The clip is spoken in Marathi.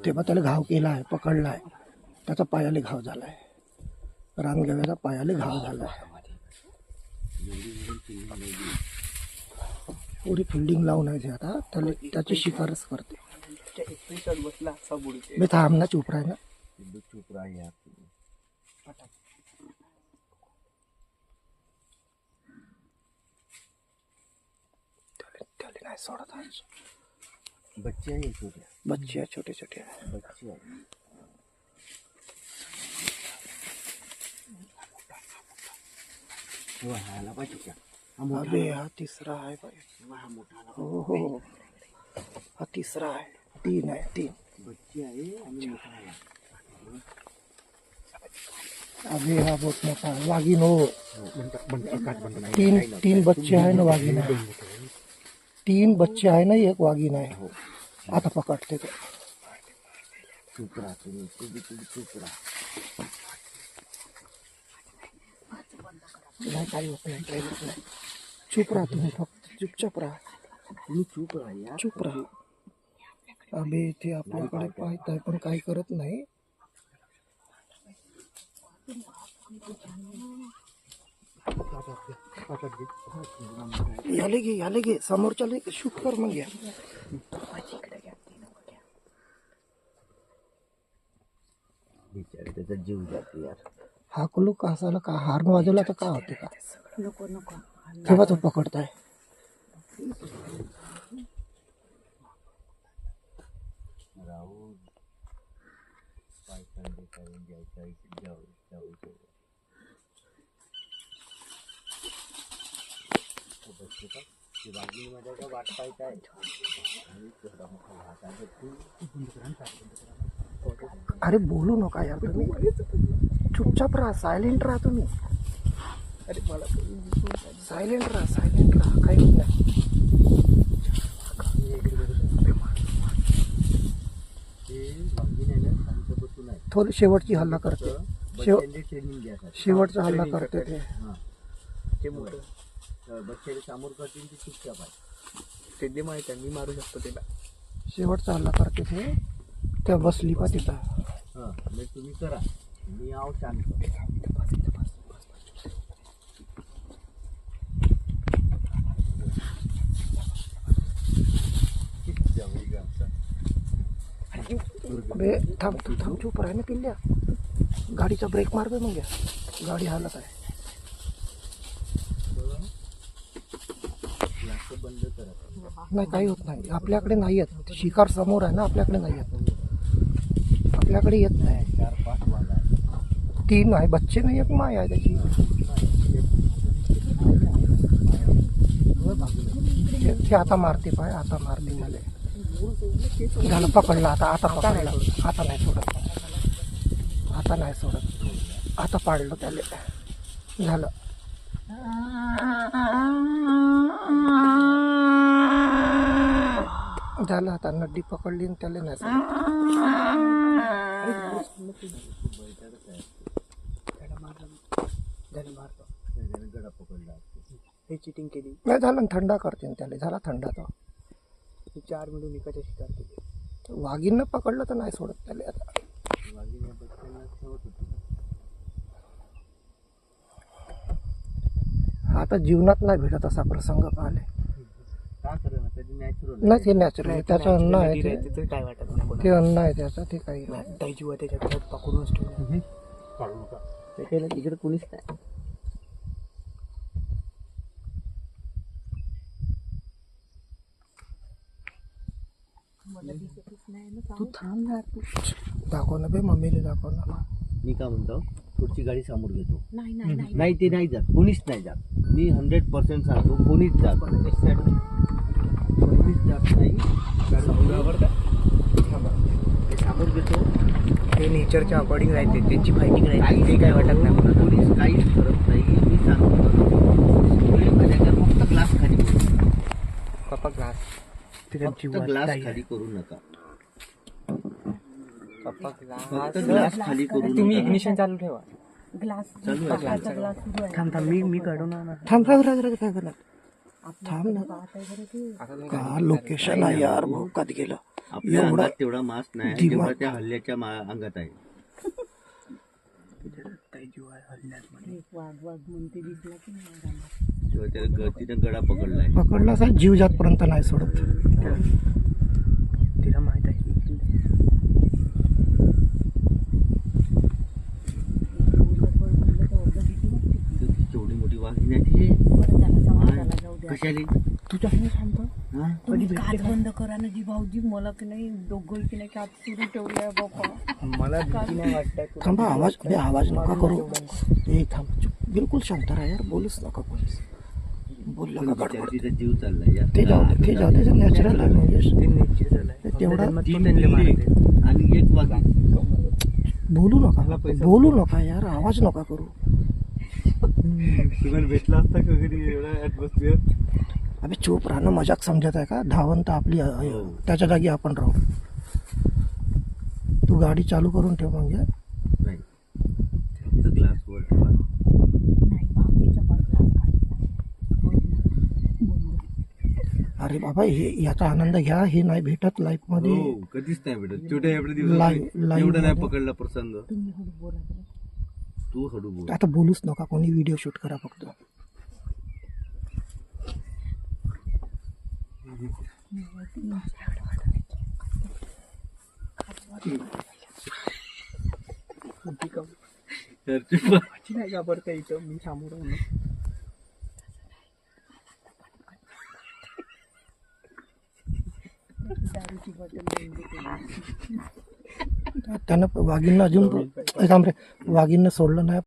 तेव्हा त्याला घाव केला आहे, पकडला आहे, त्याचा पायाले घाव झाला आहे, रानगव्याचा पायाले घाव झाला आहे. पुरी फिल्डिंग लावून आहे ते आता त्याला त्याची शिफारस करते. मी थांब ना, चुप राह ना. त्याला नाही सोडत आज. बच्चे आहे छोटे, बच्चे आहे, छोटे छोटे आहे. बच्चे आहे. ह्याला पाहिजे का? अबे हा तिसरा आहे बाई. हो हो हो. हा तिसरा आहे. 3 आहे, 3 बच्चे आहे आणि मोठा आहे. अबे हा बहुत मोठा आहे. वाघीण हो. 3 बच्चे आहे ना वाघीण आहे. 3 बच्चे आहे ना, एक वाघीण आहे. आता पकडते तो. चुप राहा तुम्ही, चुप राहा. नाही, काही होत नाही, काही होत नाही. चुप राहा तुम्ही, फक्त चुपचाप राहा. तुम्ही चुप राहा यार. चुप राहा. अबे ते आपल्याकडे पाहत आहे पण काही करत नाही. याले घे समोरच्याला शूट कर मग. या बिचारे त्याचा जीव जातो यार. हा कुलू कासाला का हार्न वाजवला तर का होते का? नको नको. तेव्हा तो पकडताय. राहू पायथन करून जायचं जाऊ. बच्चे का शिवाजी मध्ये का वाट पाहताय आणि थोडा मोठा भात आहे. अरे बोलू नका यार तुम्ही, चुपचाप राहा, सायलेंट राहा तुम्ही. अरे मला सायलेंट राहा, काही होत नाही. थोडी शेवटची हल्ला करते, शेवटचा हल्ला करते ते. ते मोठं बच्चे समोर करतील ते चुपचाप आहे. ते माहिती आहे, मी मारू शकतो त्याला. शेवटचा हल्ला करते ते. त्या बसली पा तिथं. हां म्हणजे तुम्ही करा, मी आहो शांत. बे थांब चुप राह ना पिल्ल्या. गाडीचा ब्रेक मार बे मग. गाडी हालत आहे. बंद करा. नाही, काही होत नाही. आपल्याकडे नाही येत. शिकार समोर आहे ना, आपल्याकडे नाही येत. आपल्याकडे येत नाही. 4-5 वाघ आहे. 3 आहे बच्चे नाही, एक माय आहे त्याची. ते आता मारते पाय, आता मारते मला. झालं पकडला आता पकडला. आता नाही सोडत. आता पाडलं त्याला. झालं. आता नड्डी पकडली आणि त्याला नाही सोडत. गडा पकडला. हे चिटिंग केली. नाही झालं, थंडा करते त्याला. झाला थंडा तो. 4 मिळून एकाच्या शिकार केली. वाघीनं पकडलं तर नाही सोडत त्याला आता. वाघीने बच्चांना ठेवत होती. आता जीवनात नाही भेटत असा प्रसंग पाहिले. का करेना, त्याची नॅचरल नाही, ते नॅचरल आहे. त्याचं अन्न आहे ते. काय वाटत नाही. ते अन्न आहे त्याचं, ते काही नाही. ताई जीवा त्याच्यात पकडूनच ठेवलं. काढू नका. त्याला तिकडे कोणीच नाही. तू थांब ना. दाखव ना बे, मम्मीला दाखव ना. मी काय म्हणतो, पुढची गाडी समोर घेतो. नाही नाही ते नाही जात, कोणीच नाही जात. मी 100% सांगतो, कोणीच जात नाही. ते समोर घेतो. ते नेचरच्या अकॉर्डिंग राहते, त्यांची फायटिंग राहते. ते काय वाटत नाही मला. कोणीच काहीच करत नाही. मी सांगतो फक्त ग्लास खाली करू. पप्पा ग्लास फक्त ग्लास खाली करू नका. पप्पा फक्त ग्लास खाली करू नका. तुम्ही इग्निशन चालू ठेवा. ग्लास चालू आहे. थांब मी काढून आणा. थांब काय करत थांब ना. का लोकेशन आहे यार, भाऊ कधी गेलं. आपल्या एवढा अंगात तेवढा मास नाही दिमाग. जेवढा त्या हल्ल्याच्या अंगात आहे. तेव्हा त्याला तिने गडा पकडलाय. पकडला असा जीव जातपर्यंत नाही सोडत. तिला माहित आहे केवढी मोठी वाघिणी आहे ती. कशाली तुझ्या हानी शांत. हा? काच बंद करा ना जी भाऊजी मला की नाही दोघं की नाही काच सुरू ठेवलंय बाप्पा. मला भीती नाही वाटत. थांबा आवाज नका करू. ए थांब चुप. बिलकुल शांत राहा यार. बोलूच नका कोणीच. बोलला पण का बिचारी गडबड. तिचा जीव चाललाय यार. ते जाऊ दे नॅचरल आहे म्हणजे. ते नेचर झालंय. तेवढा तीन बिल्ली आणि एक वाघीण. बोलू नका यार. आवाज नका करू. तुम्हाला भेटला असता का कधी एवढा ऍटमॉस्फिअर? अबे चूप राहणं मजाक समजत आहे का? धावंत आपली त्याच्या जागी आपण राहू. तू गाडी चालू करून ठेव म्हणजे. नाही फक्त ग्लास वर ठेवा. नाही भाऊजीचा बदला अरे बाबा हे याचा आनंद घ्या. हे नाही भेटत लाईफ मध्ये. हो कधीच नाही भेटत. छोट्या एवढ्या लाईव्ह- दिवसात एवढा नाही मध्ये. पकडला प्रसंग. तुम्ही हळू बोला जरा. तू हळू बोल. आता बोलूच नका. कोणी व्हिडिओ शूट करा फक्त. घरचे पण नाही घाबरता इथं मी थांबू राहून. दारूची बॉटल घेऊन देते. त्यानं वाघींना अजून थांब रे. वाघींना सोडलं नाही.